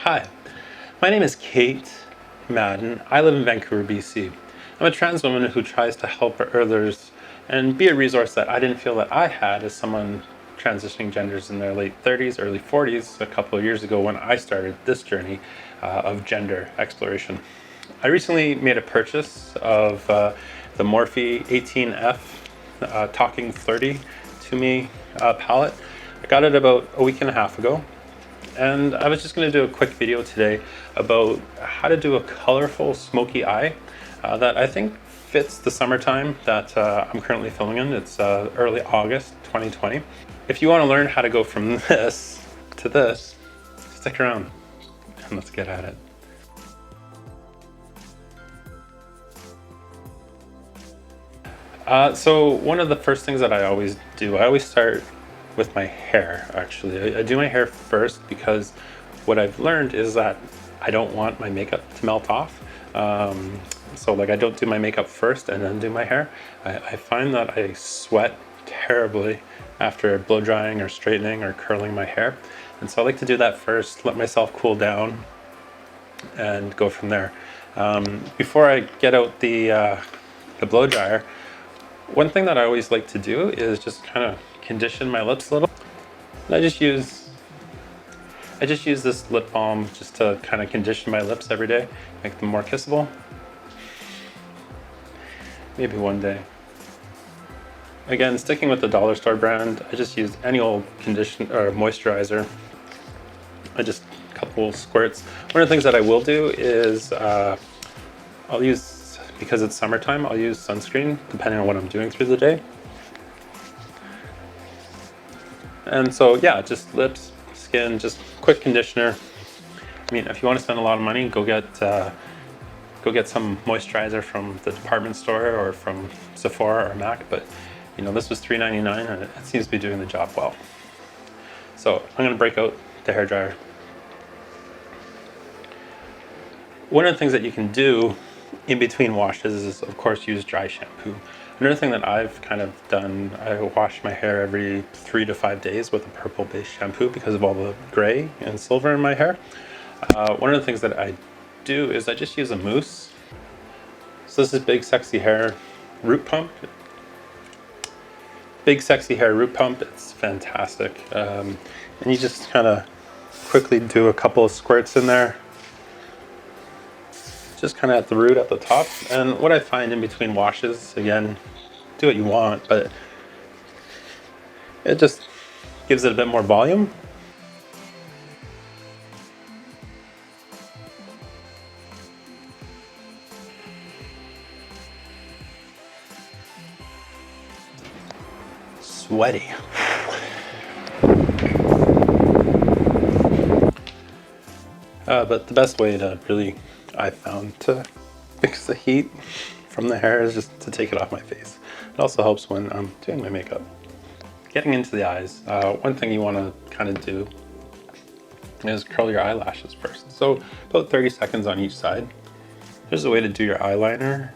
Hi, my name is Kate Madden. I live in Vancouver, BC. I'm a trans woman who tries to help others and be a resource that I didn't feel that I had as someone transitioning genders in their late 30s, early 40s, a couple of years ago when I started this journey of gender exploration. I recently made a purchase of the Morphe 18F Talkin Flirty Palette. I got it about a week and a half ago. And I was just going to do a quick video today about how to do a colorful smoky eye that I think fits the summertime that I'm currently filming in. It's early August 2020. If you want to learn how to go from this to this, stick around and let's get at it. So one of the first things that I always do, I always start with my hair, actually. I do my hair first because what I've learned is that I don't want my makeup to melt off. So like I don't do my makeup first and then do my hair. I find that I sweat terribly after blow drying or straightening or curling my hair. And so I like to do that first, let myself cool down and go from there. Before I get out the blow dryer, one thing that I always like to do is just kind of condition my lips a little. And I just use this lip balm just to kind of condition my lips every day, make them more kissable. Maybe one day. Again, sticking with the dollar store brand, I just use any old condition or moisturizer. I just a couple squirts. One of the things that I will do is I'll use, because it's summertime, I'll use sunscreen depending on what I'm doing through the day. And so yeah, just lips, skin, just quick conditioner. I mean, if you want to spend a lot of money, go get some moisturizer from the department store or from Sephora or MAC, but you know, this was $3.99 and it seems to be doing the job well. So I'm going to break out the hairdryer. One of the things that you can do in between washes is, of course, use dry shampoo. Another thing that I've kind of done, I wash my hair every 3 to 5 days with a purple-based shampoo because of all the gray and silver in my hair. One of the things that I do is I just use a mousse. So this is Big Sexy Hair Root Pump. Big Sexy Hair Root Pump, it's fantastic. And you just kind of quickly do a couple of squirts in there. Just kind of at the root at the top. And what I find in between washes, again, do what you want, but it just gives it a bit more volume. Sweaty. But the best way to really, I found, to fix the heat from the hair is just to take it off my face. It also helps when I'm doing my makeup. Getting into the eyes, one thing you want to kind of do is curl your eyelashes first. So about 30 seconds on each side. There's a way to do your eyeliner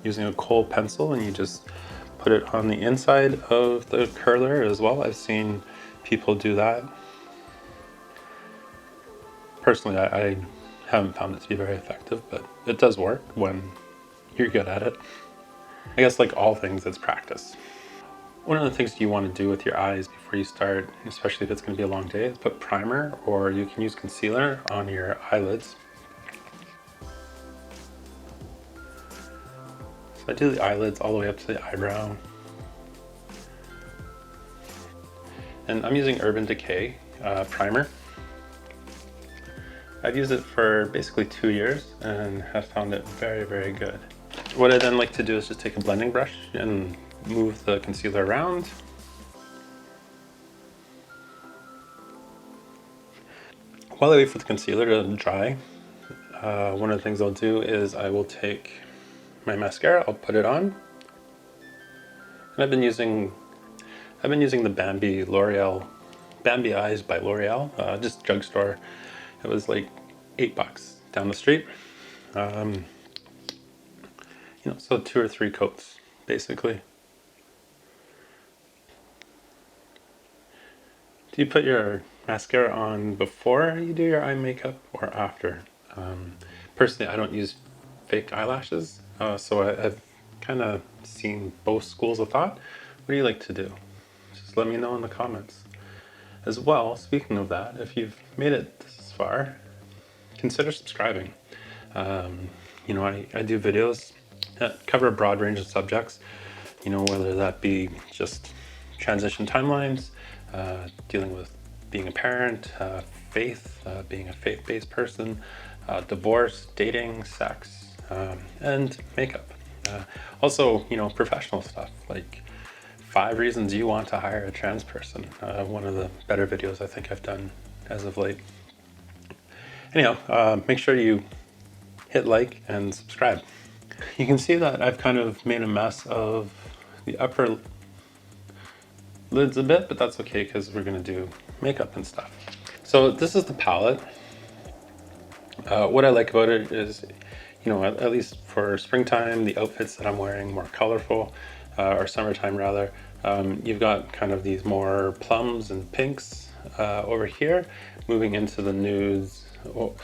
using a kohl pencil, and you just put it on the inside of the curler as well. I've seen people do that. Personally, I haven't found it to be very effective, but it does work when you're good at it. I guess like all things, it's practice. One of the things you want to do with your eyes before you start, especially if it's going to be a long day, is put primer, or you can use concealer on your eyelids. So I do the eyelids all the way up to the eyebrow. And I'm using Urban Decay primer. I've used it for basically 2 years and have found it very, very good. What I then like to do is just take a blending brush and move the concealer around. While I wait for the concealer to dry, one of the things I'll do is I will take my mascara, I'll put it on. And I've been using the Bambi Eyes by L'Oreal, just drugstore. It was like $8 down the street. You know, so 2 or 3 coats, basically. Do you put your mascara on before you do your eye makeup or after? Personally, I don't use fake eyelashes, so I've kind of seen both schools of thought. What do you like to do? Just let me know in the comments. As well, speaking of that, if you've made it this far, consider subscribing. You know, I do videos that cover a broad range of subjects, you know, whether that be just transition timelines, dealing with being a parent, faith, being a faith-based person, divorce, dating, sex, and makeup. Also, you know, professional stuff like 5 reasons you want to hire a trans person. One of the better videos I think I've done as of late. Anyhow, make sure you hit like and subscribe. You can see that I've kind of made a mess of the upper lids a bit, but that's okay because we're gonna do makeup and stuff. So this is the palette. What I like about it is, you know, at least for springtime, the outfits that I'm wearing more colorful, or summertime rather. You've got kind of these more plums and pinks over here, moving into the nudes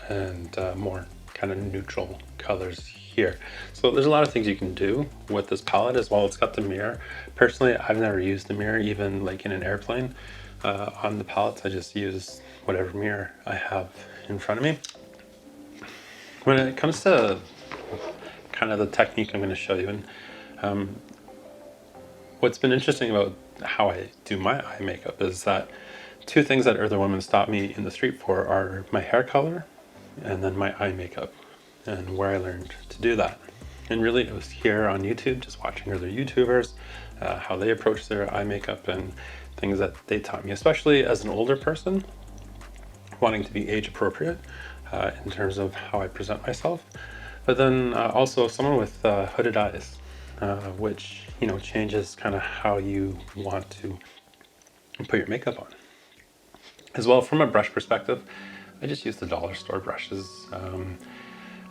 and more kind of neutral colors here. So there's a lot of things you can do with this palette as well. It's got the mirror. Personally, I've never used the mirror, even like in an airplane. On the palettes, I just use whatever mirror I have in front of me. When it comes to kind of the technique I'm going to show you, and what's been interesting about how I do my eye makeup is that 2 things that other women stop me in the street for are my hair color and then my eye makeup, and where I learned to do that. And really it was here on YouTube, just watching other YouTubers, how they approach their eye makeup and things that they taught me, especially as an older person, wanting to be age appropriate in terms of how I present myself. But then also someone with hooded eyes, which, you know, changes kind of how you want to put your makeup on. As well, from a brush perspective, I just use the dollar store brushes.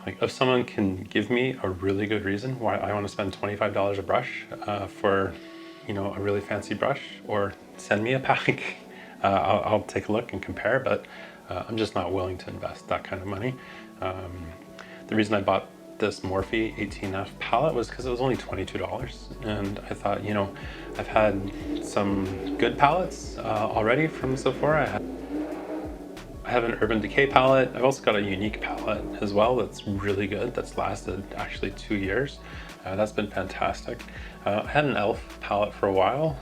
Like if someone can give me a really good reason why I want to spend $25 a brush for, you know, a really fancy brush, or send me a pack, I'll take a look and compare, but I'm just not willing to invest that kind of money. The reason I bought this Morphe 18F palette was because it was only $22, and I thought, you know, I've had some good palettes already from Sephora. I have an Urban Decay palette. I've also got a Unique palette as well that's really good, that's lasted actually 2 years. That's been fantastic. I had an e.l.f. palette for a while,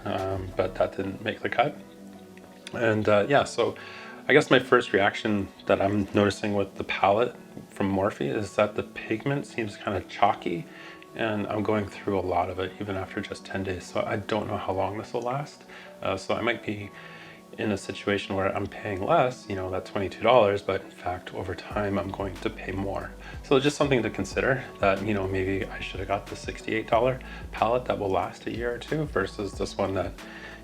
but that didn't make the cut. And yeah, so I guess my first reaction that I'm noticing with the palette from Morphe is that the pigment seems kind of chalky, and I'm going through a lot of it even after just 10 days. So I don't know how long this will last. So I might be in a situation where I'm paying less, you know, that $22, but in fact, over time, I'm going to pay more. So just something to consider, that, you know, maybe I should have got the $68 palette that will last a year or 2 versus this one that,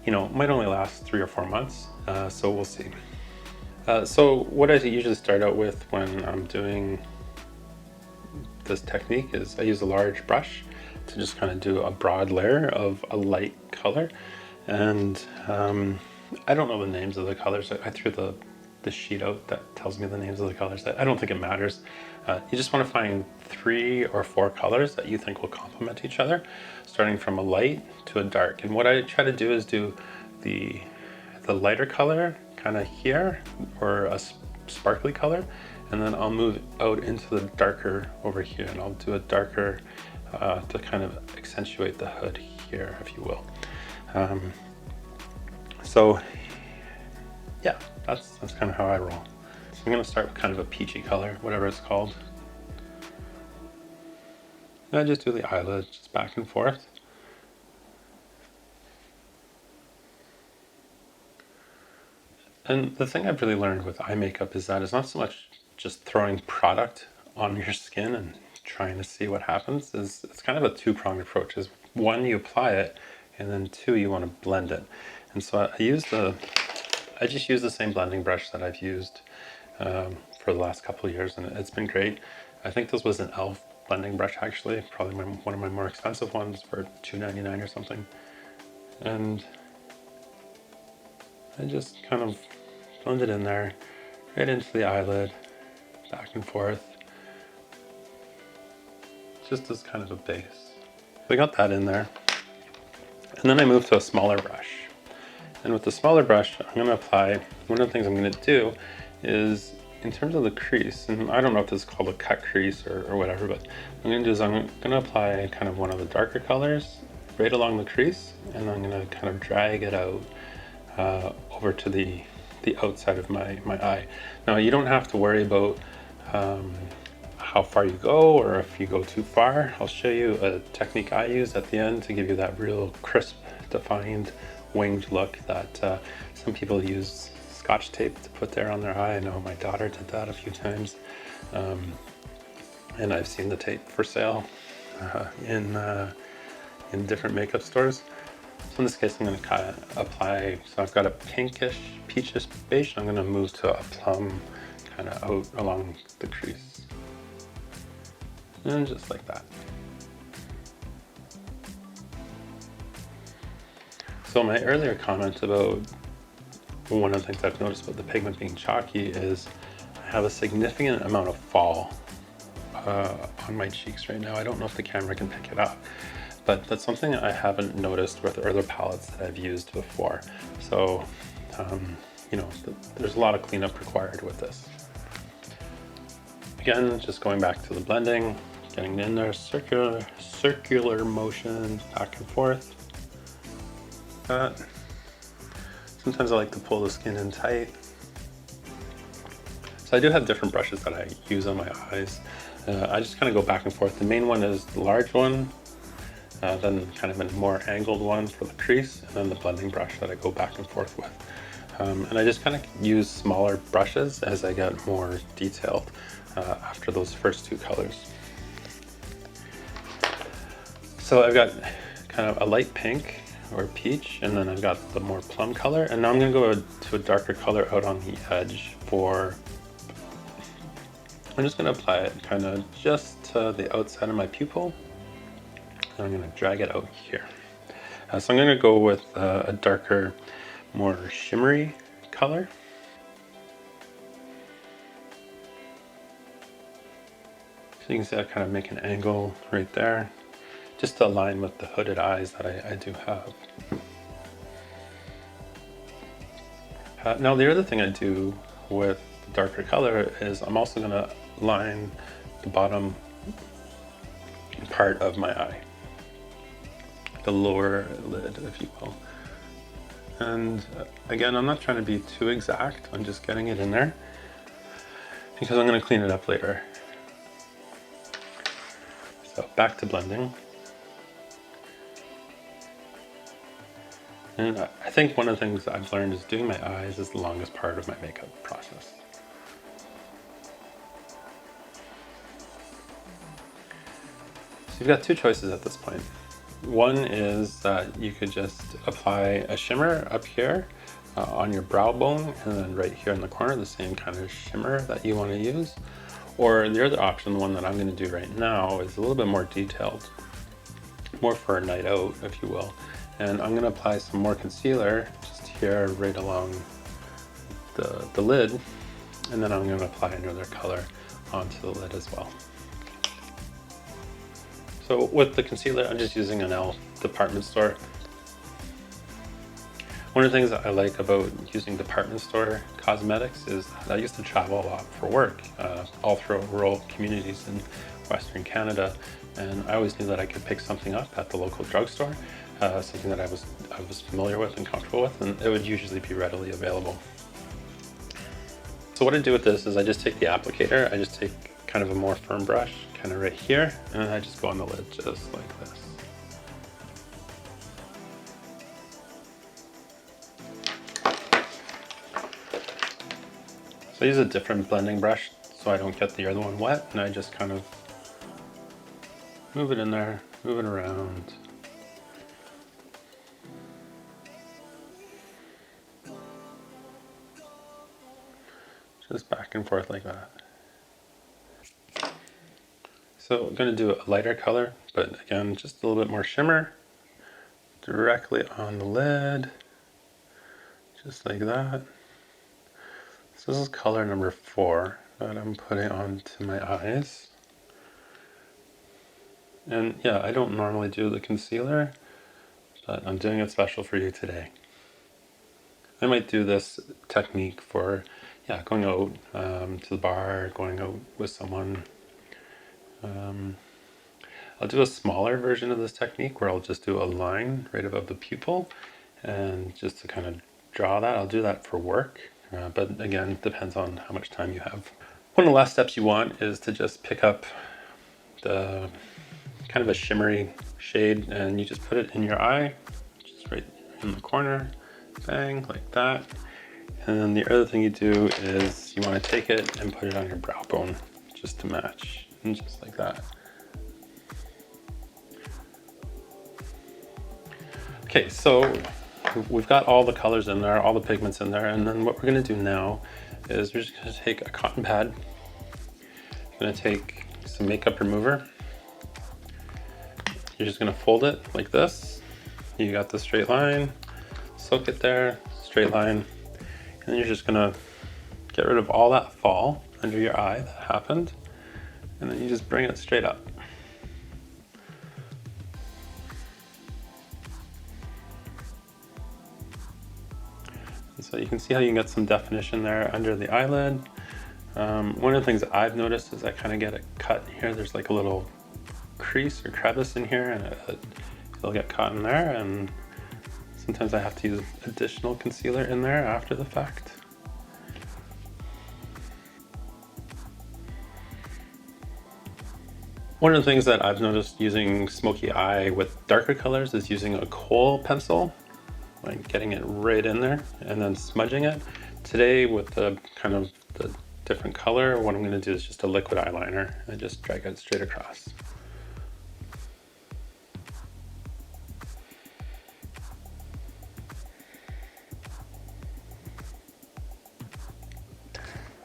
you know, might only last 3 or 4 months. So we'll see. So what I usually start out with when I'm doing this technique is I use a large brush to just kind of do a broad layer of a light color. And I don't know the names of the colors. I threw the sheet out that tells me the names of the colors. I don't think it matters. You just want to find 3 or 4 colors that you think will complement each other, starting from a light to a dark. And what I try to do is do the lighter color kind of here, or a sparkly color, and then I'll move out into the darker over here, and I'll do a darker to kind of accentuate the hood here, if you will. So yeah, that's kind of how I roll. So I'm going to start with kind of a peachy color, whatever it's called. And I just do the eyelids just back and forth. And the thing I've really learned with eye makeup is that it's not so much just throwing product on your skin and trying to see what happens. It's kind of a 2-pronged approach. Is 1, you apply it, and then 2, you want to blend it. And so I just use the same blending brush that I've used for the last couple of years, and it's been great. I think this was an e.l.f. blending brush, actually, probably one of my more expensive ones for $2.99 or something. And I just kind of blend it in there, right into the eyelid, back and forth, just as kind of a base. So I got that in there. And then I move to a smaller brush. And with the smaller brush, I'm going to apply, one of the things I'm going to do is, in terms of the crease, and I don't know if this is called a cut crease or whatever, but what I'm going to do is I'm going to apply kind of one of the darker colors right along the crease, and I'm going to kind of drag it out over to the outside of my eye. Now you don't have to worry about how far you go or if you go too far. I'll show you a technique I use at the end to give you that real crisp, defined, winged look that some people use Scotch tape to put there on their eye. I know my daughter did that a few times, and I've seen the tape for sale in different makeup stores. So in this case, I'm going to kind of apply, so I've got a pinkish, peachish beige. I'm going to move to a plum kind of out along the crease. And just like that. So my earlier comment about one of the things I've noticed about the pigment being chalky is I have a significant amount of fall on my cheeks right now. I don't know if the camera can pick it up, but that's something I haven't noticed with other palettes that I've used before. So, you know, there's a lot of cleanup required with this. Again, just going back to the blending, getting in there, circular motions back and forth. That. Sometimes I like to pull the skin in tight. So I do have different brushes that I use on my eyes. I just kind of go back and forth. The main one is the large one, then kind of a more angled one for the crease, and then the blending brush that I go back and forth with. And I just kind of use smaller brushes as I get more detailed after those first two colors. So I've got kind of a light pink or peach, and then I've got the more plum color, and now I'm going to go to a darker color out on the edge for, I'm just going to apply it kind of just to the outside of my pupil, and I'm going to drag it out here. So I'm going to go with a darker, more shimmery color. So you can see I kind of make an angle right there, just to align with the hooded eyes that I do have. Now the other thing I do with the darker color is I'm also going to line the bottom part of my eye, the lower lid, if you will. And again, I'm not trying to be too exact, I'm just getting it in there because I'm going to clean it up later. So back to blending. And I think one of the things I've learned is doing my eyes is the longest part of my makeup process. So you've got two choices at this point. One is that you could just apply a shimmer up here on your brow bone, and then right here in the corner, the same kind of shimmer that you want to use. Or the other option, the one that I'm going to do right now, is a little bit more detailed, more for a night out, if you will. And I'm going to apply some more concealer just here right along the lid, and then I'm going to apply another color onto the lid as well. So with the concealer, I'm just using an e.l.f. department store. One of the things that I like about using department store cosmetics is that I used to travel a lot for work, all throughout rural communities in Western Canada, and I always knew that I could pick something up at the local drugstore, something that I was familiar with and comfortable with, and it would usually be readily available. So what I do with this is I just take the applicator, I just take kind of a more firm brush, kind of right here, and then I just go on the lid just like this. So I use a different blending brush so I don't get the other one wet, and I just kind of move it in there, move it around. Just back and forth like that. So I'm going to do a lighter color, but again, just a little bit more shimmer directly on the lid, just like that. So this is color number 4 that I'm putting onto my eyes. And yeah, I don't normally do the concealer, but I'm doing it special for you today. I might do this technique for, yeah, going out to the bar, going out with someone. I'll do a smaller version of this technique where I'll just do a line right above the pupil, and just to kind of draw that. I'll do that for work, but again, it depends on how much time you have. One of the last steps you want is to just pick up the kind of a shimmery shade, and you just put it in your eye, just right in the corner, bang, like that. And then the other thing you do is you want to take it and put it on your brow bone, just to match, and just like that. Okay, so we've got all the colors in there, all the pigments in there, and then what we're gonna do now is we're just gonna take a cotton pad. I'm gonna take some makeup remover. You're just gonna fold it like this. You got the straight line, soak it there, straight line, and then you're just gonna get rid of all that fall under your eye that happened, and then you just bring it straight up. So you can see how you can get some definition there under the eyelid. One of the things that I've noticed is I kind of get a cut here. There's like a little crease or crevice in here, and it'll get caught in there, and sometimes I have to use additional concealer in there after the fact. One of the things that I've noticed using smoky eye with darker colors is using a kohl pencil, like getting it right in there and then smudging it. Today with the kind of the different color, what I'm going to do is just a liquid eyeliner and just drag it straight across.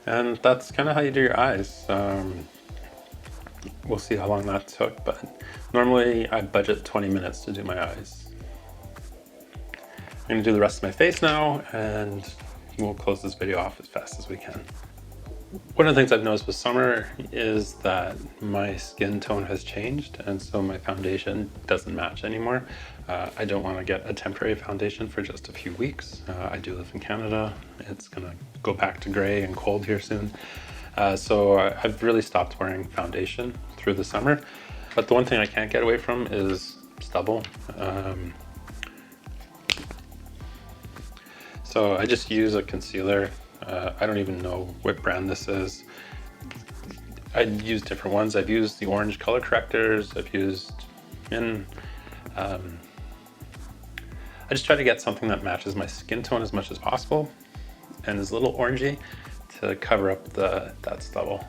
And that's kind of how you do your eyes. We'll see how long that took, but normally I budget 20 minutes to do my eyes. I'm gonna do the rest of my face now, and we'll close this video off as fast as we can. One of the things I've noticed with summer is that my skin tone has changed, and so my foundation doesn't match anymore. I don't want to get a temporary foundation for just a few weeks. I do live in Canada. It's gonna go back to gray and cold here soon. So I've really stopped wearing foundation through the summer. But the one thing I can't get away from is stubble. So I just use a concealer. I don't even know what brand this is. I use different ones. I've used the orange color correctors. I've used I just try to get something that matches my skin tone as much as possible and is a little orangey to cover up that stubble.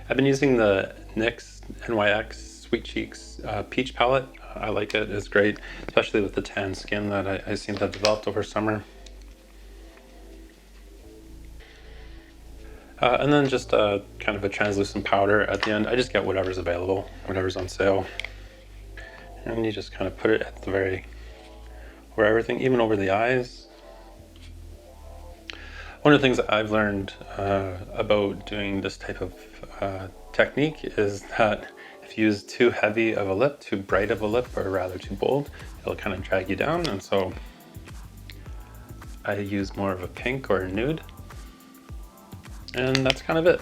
I've been using the NYX Sweet Cheeks Peach palette. I like it. It's great, especially with the tan skin that I seem to have developed over summer. And then just kind of a translucent powder at the end. I just get whatever's available, whatever's on sale. And you just kind of put it at the where everything, even over the eyes. One of the things that I've learned about doing this type of technique is that if you use too heavy of a lip, too bright of a lip, or rather too bold, it'll kind of drag you down. And so I use more of a pink or a nude. And that's kind of it.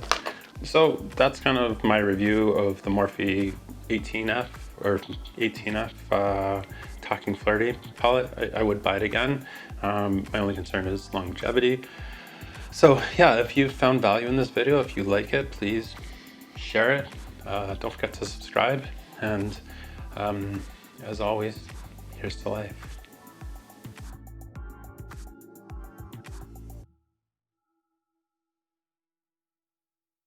So that's kind of my review of the Morphe 18F or 18F Talkin Flirty palette. I would buy it again. My only concern is longevity. So yeah, if you found value in this video, if you like it, please share it. Don't forget to subscribe. And as always, here's to life.